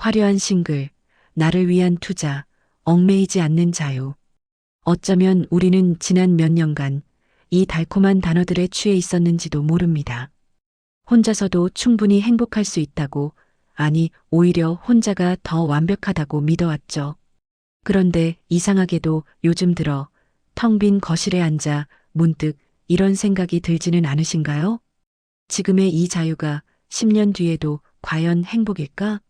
화려한 싱글, 나를 위한 투자, 얽매이지 않는 자유. 어쩌면 우리는 지난 몇 년간 이 달콤한 단어들에 취해 있었는지도 모릅니다. 혼자서도 충분히 행복할 수 있다고, 아니, 오히려 혼자가 더 완벽하다고 믿어왔죠. 그런데 이상하게도 요즘 들어 텅 빈 거실에 앉아 문득 이런 생각이 들지는 않으신가요? 지금의 이 자유가 10년 뒤에도 과연 행복일까?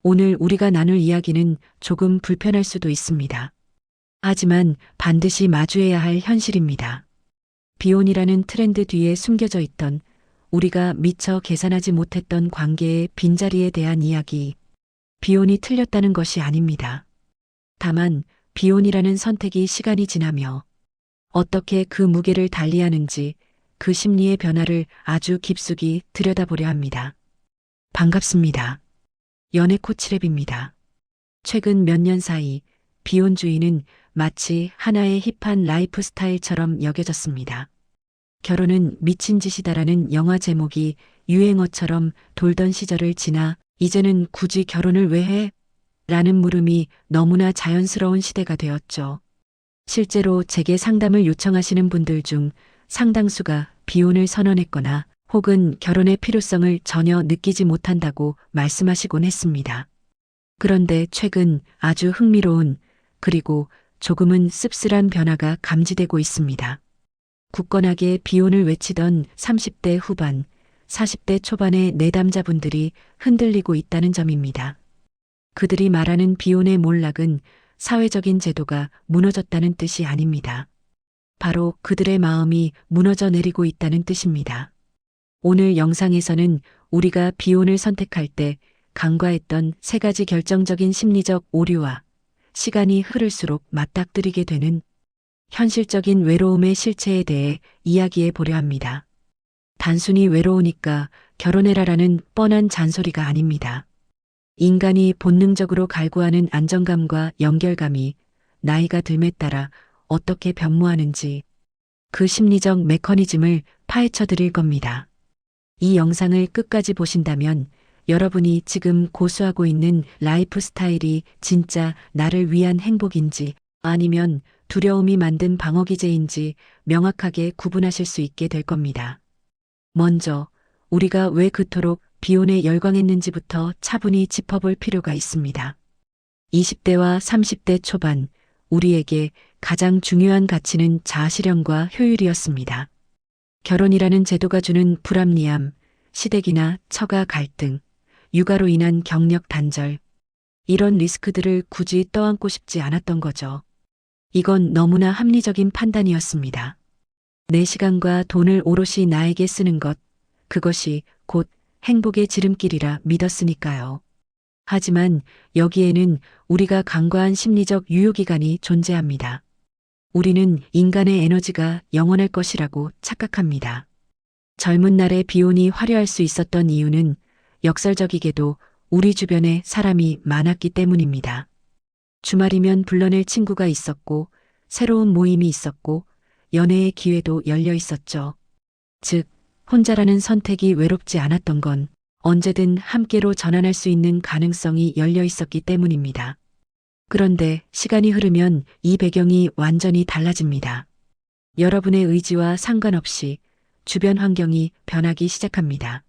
오늘 우리가 나눌 이야기는 조금 불편할 수도 있습니다. 하지만 반드시 마주해야 할 현실입니다. 비혼이라는 트렌드 뒤에 숨겨져 있던 우리가 미처 계산하지 못했던 관계의 빈자리에 대한 이야기. 비혼이 틀렸다는 것이 아닙니다. 다만 비혼이라는 선택이 시간이 지나며 어떻게 그 무게를 달리하는지 그 심리의 변화를 아주 깊숙이 들여다보려 합니다. 반갑습니다. 연애 코치랩입니다. 최근 몇 년 사이 비혼주의는 마치 하나의 힙한 라이프 스타일처럼 여겨졌습니다. 결혼은 미친 짓이다라는 영화 제목이 유행어처럼 돌던 시절을 지나 이제는 굳이 결혼을 왜 해? 라는 물음이 너무나 자연스러운 시대가 되었죠. 실제로 제게 상담을 요청하시는 분들 중 상당수가 비혼을 선언했거나 혹은 결혼의 필요성을 전혀 느끼지 못한다고 말씀하시곤 했습니다. 그런데 최근 아주 흥미로운 그리고 조금은 씁쓸한 변화가 감지되고 있습니다. 굳건하게 비혼을 외치던 30대 후반, 40대 초반의 내담자분들이 흔들리고 있다는 점입니다. 그들이 말하는 비혼의 몰락은 사회적인 제도가 무너졌다는 뜻이 아닙니다. 바로 그들의 마음이 무너져 내리고 있다는 뜻입니다. 오늘 영상에서는 우리가 비혼을 선택할 때 간과했던 세 가지 결정적인 심리적 오류와 시간이 흐를수록 맞닥뜨리게 되는 현실적인 외로움의 실체에 대해 이야기해 보려 합니다. 단순히 외로우니까 결혼해라라는 뻔한 잔소리가 아닙니다. 인간이 본능적으로 갈구하는 안정감과 연결감이 나이가 듦에 따라 어떻게 변모하는지 그 심리적 메커니즘을 파헤쳐 드릴 겁니다. 이 영상을 끝까지 보신다면 여러분이 지금 고수하고 있는 라이프 스타일이 진짜 나를 위한 행복인지 아니면 두려움이 만든 방어기제인지 명확하게 구분하실 수 있게 될 겁니다. 먼저 우리가 왜 그토록 비혼에 열광했는지부터 차분히 짚어볼 필요가 있습니다. 20대와 30대 초반 우리에게 가장 중요한 가치는 자아실현과 효율이었습니다. 결혼이라는 제도가 주는 불합리함, 시댁이나 처가 갈등, 육아로 인한 경력 단절, 이런 리스크들을 굳이 떠안고 싶지 않았던 거죠. 이건 너무나 합리적인 판단이었습니다. 내 시간과 돈을 오롯이 나에게 쓰는 것, 그것이 곧 행복의 지름길이라 믿었으니까요. 하지만 여기에는 우리가 간과한 심리적 유효기간이 존재합니다. 우리는 인간의 에너지가 영원할 것이라고 착각합니다. 젊은 날의 비혼이 화려할 수 있었던 이유는 역설적이게도 우리 주변에 사람이 많았기 때문입니다. 주말이면 불러낼 친구가 있었고 새로운 모임이 있었고 연애의 기회도 열려 있었죠. 즉, 혼자라는 선택이 외롭지 않았던 건 언제든 함께로 전환할 수 있는 가능성이 열려 있었기 때문입니다. 그런데 시간이 흐르면 이 배경이 완전히 달라집니다. 여러분의 의지와 상관없이 주변 환경이 변하기 시작합니다.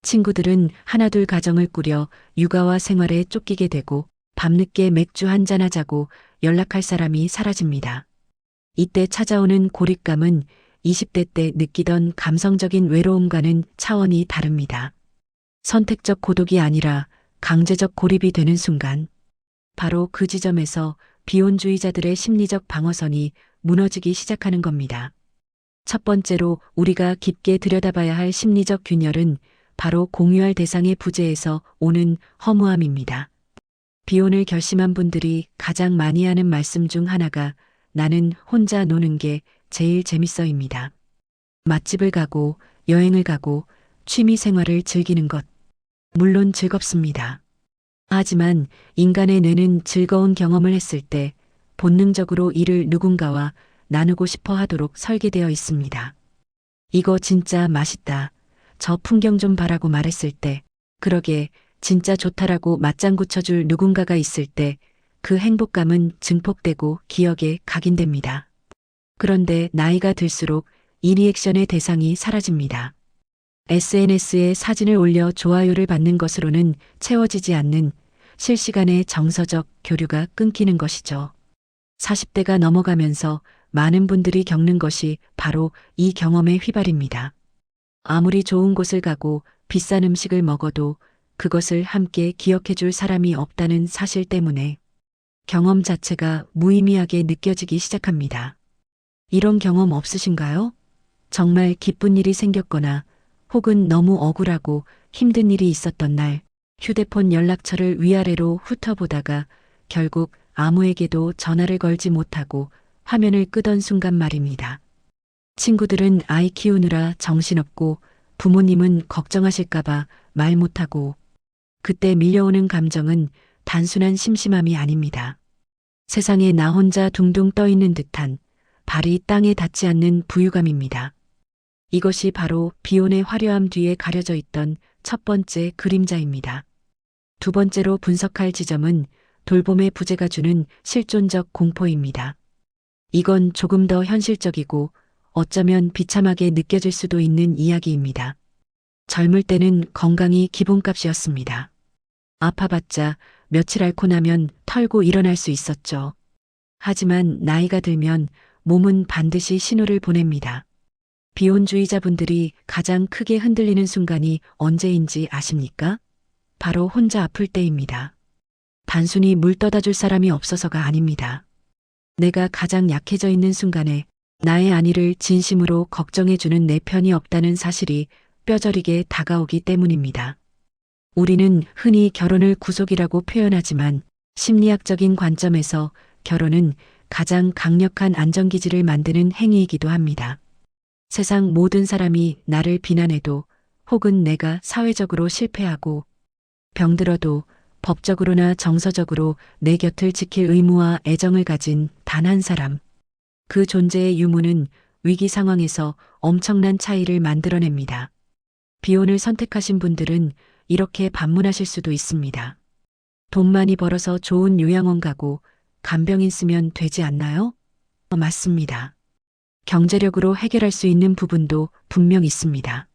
친구들은 하나둘 가정을 꾸려 육아와 생활에 쫓기게 되고 밤늦게 맥주 한잔 하자고 연락할 사람이 사라집니다. 이때 찾아오는 고립감은 20대 때 느끼던 감성적인 외로움과는 차원이 다릅니다. 선택적 고독이 아니라 강제적 고립이 되는 순간, 바로 그 지점에서 비혼주의자들의 심리적 방어선이 무너지기 시작하는 겁니다. 첫 번째로 우리가 깊게 들여다봐야 할 심리적 균열은 바로 공유할 대상의 부재에서 오는 허무함입니다. 비혼을 결심한 분들이 가장 많이 하는 말씀 중 하나가 나는 혼자 노는 게 제일 재밌어입니다. 맛집을 가고 여행을 가고 취미 생활을 즐기는 것. 물론 즐겁습니다. 하지만 인간의 뇌는 즐거운 경험을 했을 때 본능적으로 이를 누군가와 나누고 싶어 하도록 설계되어 있습니다. 이거 진짜 맛있다. 저 풍경 좀 봐라고 말했을 때, 그러게 진짜 좋다라고 맞장구 쳐줄 누군가가 있을 때 그 행복감은 증폭되고 기억에 각인됩니다. 그런데 나이가 들수록 이 리액션의 대상이 사라집니다. SNS에 사진을 올려 좋아요를 받는 것으로는 채워지지 않는 실시간의 정서적 교류가 끊기는 것이죠. 40대가 넘어가면서 많은 분들이 겪는 것이 바로 이 경험의 휘발입니다. 아무리 좋은 곳을 가고 비싼 음식을 먹어도 그것을 함께 기억해 줄 사람이 없다는 사실 때문에 경험 자체가 무의미하게 느껴지기 시작합니다. 이런 경험 없으신가요? 정말 기쁜 일이 생겼거나 혹은 너무 억울하고 힘든 일이 있었던 날 휴대폰 연락처를 위아래로 훑어보다가 결국 아무에게도 전화를 걸지 못하고 화면을 끄던 순간 말입니다. 친구들은 아이 키우느라 정신없고 부모님은 걱정하실까봐 말 못하고 그때 밀려오는 감정은 단순한 심심함이 아닙니다. 세상에 나 혼자 둥둥 떠 있는 듯한 발이 땅에 닿지 않는 부유감입니다. 이것이 바로 비혼의 화려함 뒤에 가려져 있던 첫 번째 그림자입니다. 두 번째로 분석할 지점은 돌봄의 부재가 주는 실존적 공포입니다. 이건 조금 더 현실적이고 어쩌면 비참하게 느껴질 수도 있는 이야기입니다. 젊을 때는 건강이 기본값이었습니다. 아파봤자 며칠 앓고 나면 털고 일어날 수 있었죠. 하지만 나이가 들면 몸은 반드시 신호를 보냅니다. 비혼주의자분들이 가장 크게 흔들리는 순간이 언제인지 아십니까? 바로 혼자 아플 때입니다. 단순히 물 떠다 줄 사람이 없어서가 아닙니다. 내가 가장 약해져 있는 순간에 나의 안위를 진심으로 걱정해주는 내 편이 없다는 사실이 뼈저리게 다가오기 때문입니다. 우리는 흔히 결혼을 구속이라고 표현하지만 심리학적인 관점에서 결혼은 가장 강력한 안전기지를 만드는 행위이기도 합니다. 세상 모든 사람이 나를 비난해도 혹은 내가 사회적으로 실패하고 병들어도 법적으로나 정서적으로 내 곁을 지킬 의무와 애정을 가진 단 한 사람. 그 존재의 유무는 위기 상황에서 엄청난 차이를 만들어냅니다. 비혼을 선택하신 분들은 이렇게 반문하실 수도 있습니다. 돈 많이 벌어서 좋은 요양원 가고 간병인 쓰면 되지 않나요? 맞습니다. 경제력으로 해결할 수 있는 부분도 분명 있습니다.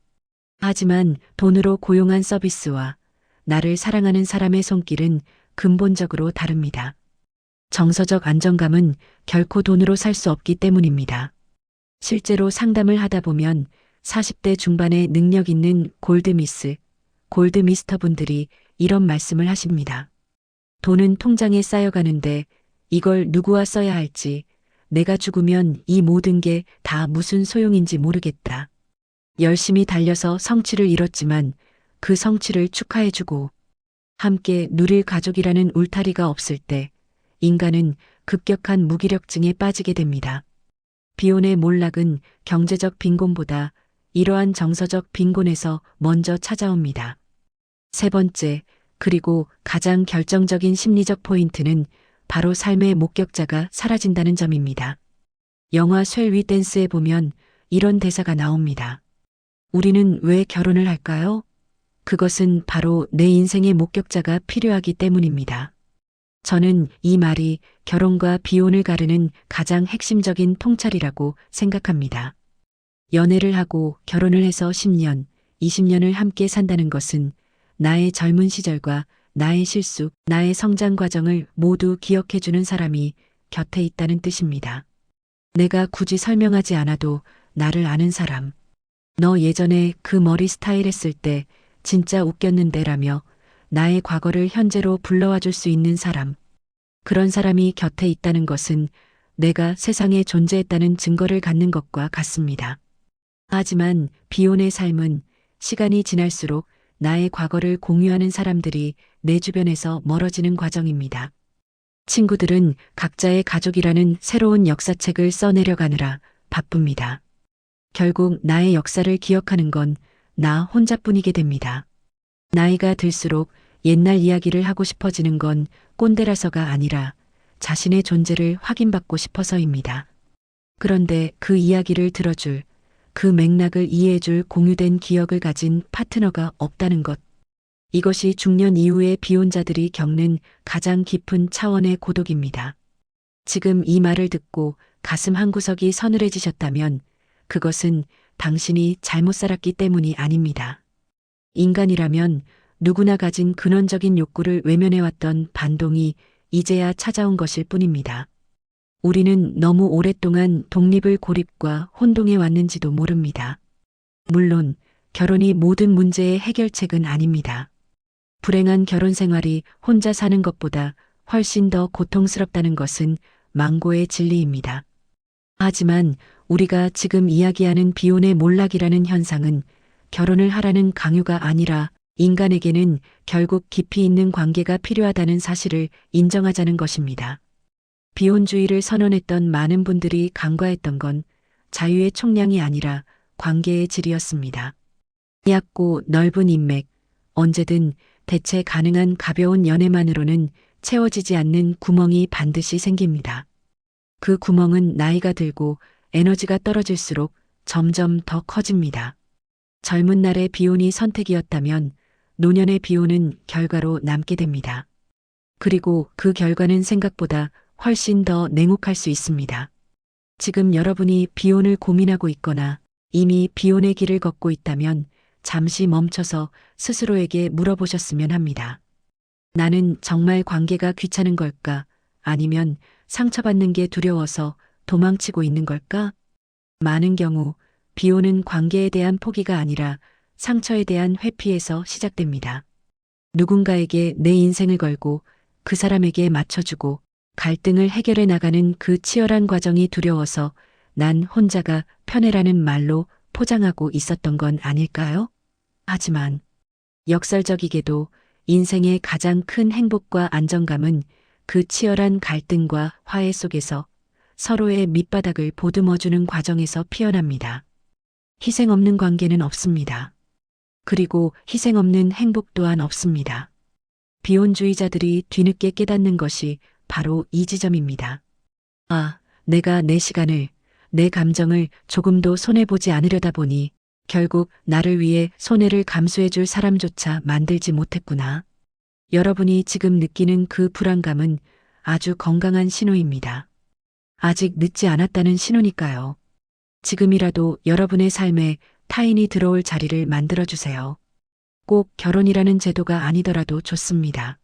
하지만 돈으로 고용한 서비스와 나를 사랑하는 사람의 손길은 근본적으로 다릅니다. 정서적 안정감은 결코 돈으로 살 수 없기 때문입니다. 실제로 상담을 하다 보면 40대 중반의 능력 있는 골드미스터 분들이 이런 말씀을 하십니다. 돈은 통장에 쌓여가는데 이걸 누구와 써야 할지, 내가 죽으면 이 모든 게 다 무슨 소용인지 모르겠다. 열심히 달려서 성취를 이뤘지만 그 성취를 축하해주고 함께 누릴 가족이라는 울타리가 없을 때 인간은 급격한 무기력증에 빠지게 됩니다. 비혼의 몰락은 경제적 빈곤보다 이러한 정서적 빈곤에서 먼저 찾아옵니다. 세 번째, 그리고 가장 결정적인 심리적 포인트는 바로 삶의 목격자가 사라진다는 점입니다. 영화 쉘 위 댄스에 보면 이런 대사가 나옵니다. 우리는 왜 결혼을 할까요? 그것은 바로 내 인생의 목격자가 필요하기 때문입니다. 저는 이 말이 결혼과 비혼을 가르는 가장 핵심적인 통찰이라고 생각합니다. 연애를 하고 결혼을 해서 10년, 20년을 함께 산다는 것은 나의 젊은 시절과 나의 실수, 나의 성장 과정을 모두 기억해주는 사람이 곁에 있다는 뜻입니다. 내가 굳이 설명하지 않아도 나를 아는 사람. 너 예전에 그 머리 스타일 했을 때 진짜 웃겼는데라며 나의 과거를 현재로 불러와 줄 수 있는 사람. 그런 사람이 곁에 있다는 것은 내가 세상에 존재했다는 증거를 갖는 것과 같습니다. 하지만 비혼의 삶은 시간이 지날수록 나의 과거를 공유하는 사람들이 내 주변에서 멀어지는 과정입니다. 친구들은 각자의 가족이라는 새로운 역사책을 써내려가느라 바쁩니다. 결국 나의 역사를 기억하는 건 나 혼자뿐이게 됩니다. 나이가 들수록 옛날 이야기를 하고 싶어지는 건 꼰대라서가 아니라 자신의 존재를 확인받고 싶어서입니다. 그런데 그 이야기를 들어줄, 그 맥락을 이해해줄 공유된 기억을 가진 파트너가 없다는 것. 이것이 중년 이후의 비혼자들이 겪는 가장 깊은 차원의 고독입니다. 지금 이 말을 듣고 가슴 한구석이 서늘해지셨다면 그것은 당신이 잘못 살았기 때문이 아닙니다. 인간이라면 누구나 가진 근원적인 욕구를 외면해왔던 반동이 이제야 찾아온 것일 뿐입니다. 우리는 너무 오랫동안 독립을 고립과 혼동해 왔는지도 모릅니다. 물론 결혼이 모든 문제의 해결책은 아닙니다. 불행한 결혼 생활이 혼자 사는 것보다 훨씬 더 고통스럽다는 것은 망고의 진리입니다. 하지만 우리가 지금 이야기하는 비혼의 몰락이라는 현상은 결혼을 하라는 강요가 아니라 인간에게는 결국 깊이 있는 관계가 필요하다는 사실을 인정하자는 것입니다. 비혼주의를 선언했던 많은 분들이 간과했던 건 자유의 총량이 아니라 관계의 질이었습니다. 얕고 넓은 인맥, 언제든 대체 가능한 가벼운 연애만으로는 채워지지 않는 구멍이 반드시 생깁니다. 그 구멍은 나이가 들고 에너지가 떨어질수록 점점 더 커집니다. 젊은 날의 비혼이 선택이었다면 노년의 비혼은 결과로 남게 됩니다. 그리고 그 결과는 생각보다 훨씬 더 냉혹할 수 있습니다. 지금 여러분이 비혼을 고민하고 있거나 이미 비혼의 길을 걷고 있다면 잠시 멈춰서 스스로에게 물어보셨으면 합니다. 나는 정말 관계가 귀찮은 걸까? 아니면 상처받는 게 두려워서 도망치고 있는 걸까? 많은 경우 비혼은 관계에 대한 포기가 아니라 상처에 대한 회피에서 시작됩니다. 누군가에게 내 인생을 걸고 그 사람에게 맞춰주고 갈등을 해결해 나가는 그 치열한 과정이 두려워서 난 혼자가 편해라는 말로 포장하고 있었던 건 아닐까요? 하지만 역설적이게도 인생의 가장 큰 행복과 안정감은 그 치열한 갈등과 화해 속에서 서로의 밑바닥을 보듬어주는 과정에서 피어납니다. 희생 없는 관계는 없습니다. 그리고 희생 없는 행복 또한 없습니다. 비혼주의자들이 뒤늦게 깨닫는 것이 바로 이 지점입니다. 아, 내가 내 시간을, 내 감정을 조금도 손해보지 않으려다 보니 결국 나를 위해 손해를 감수해줄 사람조차 만들지 못했구나. 여러분이 지금 느끼는 그 불안감은 아주 건강한 신호입니다. 아직 늦지 않았다는 신호니까요. 지금이라도 여러분의 삶에 타인이 들어올 자리를 만들어주세요. 꼭 결혼이라는 제도가 아니더라도 좋습니다.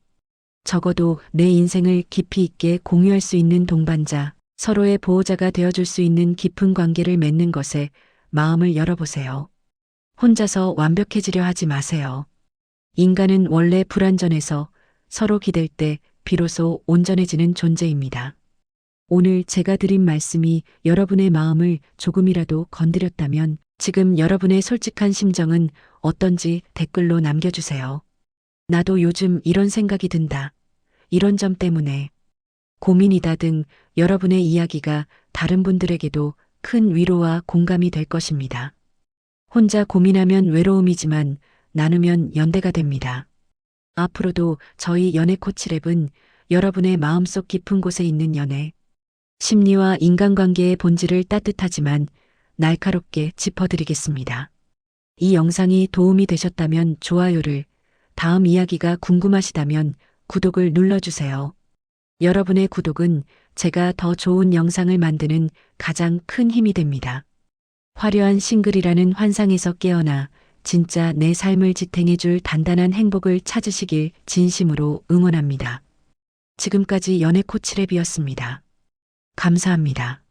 적어도 내 인생을 깊이 있게 공유할 수 있는 동반자, 서로의 보호자가 되어줄 수 있는 깊은 관계를 맺는 것에 마음을 열어보세요. 혼자서 완벽해지려 하지 마세요. 인간은 원래 불완전해서 서로 기댈 때 비로소 온전해지는 존재입니다. 오늘 제가 드린 말씀이 여러분의 마음을 조금이라도 건드렸다면 지금 여러분의 솔직한 심정은 어떤지 댓글로 남겨주세요. 나도 요즘 이런 생각이 든다. 이런 점 때문에 고민이다 등 여러분의 이야기가 다른 분들에게도 큰 위로와 공감이 될 것입니다. 혼자 고민하면 외로움이지만 나누면 연대가 됩니다. 앞으로도 저희 연애 코치랩은 여러분의 마음속 깊은 곳에 있는 연애, 심리와 인간관계의 본질을 따뜻하지만 날카롭게 짚어드리겠습니다. 이 영상이 도움이 되셨다면 좋아요를, 다음 이야기가 궁금하시다면 구독을 눌러주세요. 여러분의 구독은 제가 더 좋은 영상을 만드는 가장 큰 힘이 됩니다. 화려한 싱글이라는 환상에서 깨어나 진짜 내 삶을 지탱해줄 단단한 행복을 찾으시길 진심으로 응원합니다. 지금까지 연애 코치랩이었습니다. 감사합니다.